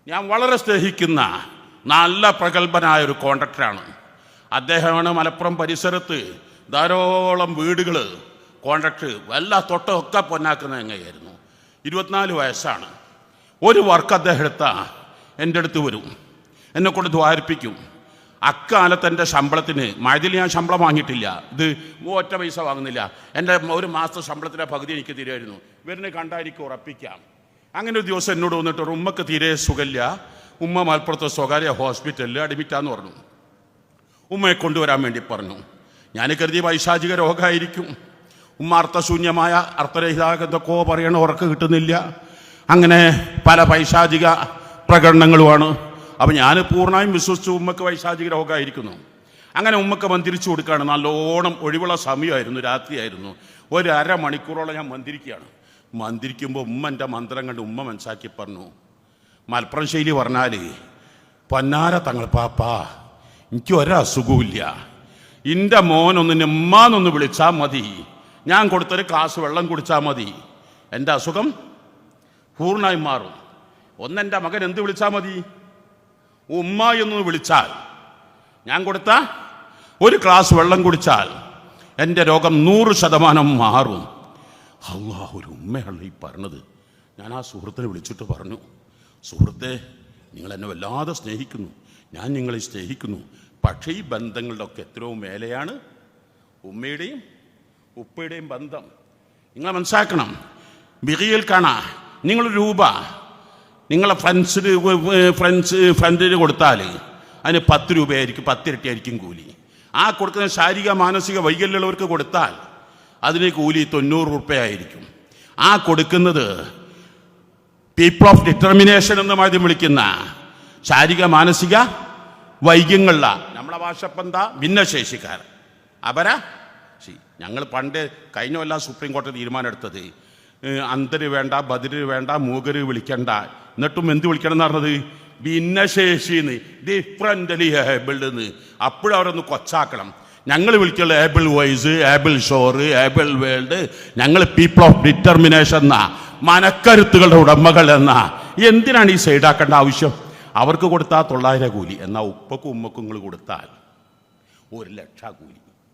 ഞാൻ വളരെ സ്നേഹിക്കുന്ന നല്ല പ്രഗത്ഭനായ ഒരു കോൺട്രാക്ടറാണ്. അദ്ദേഹമാണ് മലപ്പുറം പരിസരത്ത് ധാരാളം വീടുകൾ കോൺട്രാക്ട് എല്ലാ തൊട്ടൊക്കെ പൊന്നാക്കുന്ന എങ്ങനെയായിരുന്നു. 24 വയസ്സാണ്. ഒരു വർക്ക് അദ്ദേഹം എടുത്താൽ എൻ്റെ അടുത്ത് വരും, എന്നെക്കൊണ്ട് ദ്വാരിപ്പിക്കും. അക്കാലത്ത് എൻ്റെ ശമ്പളത്തിന് മഴയിൽ ഞാൻ ശമ്പളം വാങ്ങിയിട്ടില്ല, ഇത് ഒറ്റ പൈസ വാങ്ങുന്നില്ല. എൻ്റെ ഒരു മാസത്തെ ശമ്പളത്തിൻ്റെ പകുതി എനിക്ക് തരുമായിരുന്നു. ഇവരിനെ കണ്ടാൽ എനിക്ക് ഉറപ്പിക്കാം. അങ്ങനെ ഒരു ദിവസം എന്നോട് വന്നിട്ട് ഉമ്മക്ക് തീരെ സുഖമില്ല, ഉമ്മ മലപ്പുറത്തെ സ്വകാര്യ ഹോസ്പിറ്റലിൽ അഡ്മിറ്റാന്ന് പറഞ്ഞു. ഉമ്മയെ കൊണ്ടുവരാൻ വേണ്ടി പറഞ്ഞു. ഞാൻ കരുതി പൈശാചിക രോഗമായിരിക്കും. ഉമ്മ അർത്ഥശൂന്യമായ അർത്ഥരഹിതാകത്തൊക്കെ പറയണ ഉറക്കം കിട്ടുന്നില്ല. അങ്ങനെ പല പൈശാചിക പ്രകടനങ്ങളുമാണ്. അപ്പം ഞാൻ പൂർണ്ണമായും വിശ്വസിച്ചു ഉമ്മക്ക് പൈശാചിക രോഗമായിരിക്കുന്നു. അങ്ങനെ ഉമ്മക്ക് മന്ത്രിച്ചു കൊടുക്കുകയാണ്. നല്ലോണം ഒഴിവുള്ള സമയമായിരുന്നു, രാത്രിയായിരുന്നു. ഒരു അരമണിക്കൂറോളം ഞാൻ മന്ത്രിക്കുകയാണ്. മന്ത്രിക്കുമ്പോൾ ഉമ്മ എൻ്റെ മന്ത്രം കണ്ട് ഉമ്മ മനസ്സാക്കി പറഞ്ഞു. മലപ്പുറം ശൈലി പറഞ്ഞാൽ, പൊന്നാര തങ്ങൾ പാപ്പാ, എനിക്ക് ഒരസുഖമില്ല, എൻ്റെ മോനൊന്നിനെ ഉമ്മാന്നൊന്ന് വിളിച്ചാൽ മതി, ഞാൻ കൊടുത്തൊരു ഗ്ലാസ് വെള്ളം കുടിച്ചാൽ മതി, എൻ്റെ അസുഖം പൂർണ്ണമായി മാറും. ഒന്നെൻ്റെ മകൻ എന്ത് വിളിച്ചാൽ മതി? ഉമ്മ എന്ന് വിളിച്ചാൽ, ഞാൻ കൊടുത്ത ഒരു ഗ്ലാസ് വെള്ളം കുടിച്ചാൽ എൻ്റെ രോഗം 100% മാറും. അല്ലാഹ്, ഒരു ഉമ്മയാണ് ഈ പറഞ്ഞത്. ഞാൻ ആ സുഹൃത്തിനെ വിളിച്ചിട്ട് പറഞ്ഞു, സുഹൃത്തെ, നിങ്ങളെന്നെ വല്ലാതെ സ്നേഹിക്കുന്നു, ഞാൻ നിങ്ങളെ സ്നേഹിക്കുന്നു. പക്ഷേ ഈ ബന്ധങ്ങളുടെ ഒക്കെ എത്രയോ മേലെയാണ് ഉമ്മയുടെയും ഉപ്പയുടെയും ബന്ധം. നിങ്ങൾ മനസ്സിലാക്കണം. ബിറിയിൽ കാണാ, നിങ്ങൾ രൂപ നിങ്ങളെ ഫ്രണ്ടിന് കൊടുത്താൽ അതിന് 10 രൂപയായിരിക്കും, 10 ഇരട്ടിയായിരിക്കും കൂലി. ആ കൊടുക്കുന്ന ശാരീരിക മാനസിക വൈകല്യമുള്ളവർക്ക് കൊടുത്താൽ അതിന് കൂലി 90 രൂപയായിരിക്കും. ആ കൊടുക്കുന്നത് പീപ്പിൾ ഓഫ് ഡിറ്റർമിനേഷൻ എന്ന് ആദ്യം വിളിക്കുന്ന ശാരീരിക മാനസിക വൈകല്യങ്ങളുള്ള, നമ്മളെ ഭാഷ ഇപ്പം എന്താ, ഭിന്നശേഷിക്കാർ, അവരാ. ഞങ്ങൾ പണ്ട് കഴിഞ്ഞ കൊല്ലം സുപ്രീം കോടതി തീരുമാനം എടുത്തത്, അന്തര് വേണ്ട, ബദിര് വേണ്ട, മൂകര് വിളിക്കണ്ട, എന്നിട്ടും എന്ത് വിളിക്കണം എന്ന് പറഞ്ഞത്, ഭിന്നശേഷിന്ന്, ഡിഫറൻ്റലി ഏബിൾഡ് എന്ന്. അപ്പോഴും അവരൊന്ന് കൊച്ചാക്കണം. ഞങ്ങൾ വിളിക്കുള്ള able voice, able shore, able world, ഞങ്ങൾ പീപ്പിൾ ഓഫ് ഡിറ്റർമിനേഷൻ എന്നാ, മനക്കരുത്തുകളുടെ ഉടമകൾ എന്നാ. എന്തിനാണ് ഈ സൈഡാക്കേണ്ട ആവശ്യം? അവർക്ക് കൊടുത്താൽ 900 കൂലി, എന്നാൽ ഉപ്പക്കും ഉമ്മക്കും നിങ്ങൾ കൊടുത്താൽ 1,00,000 കൂലി.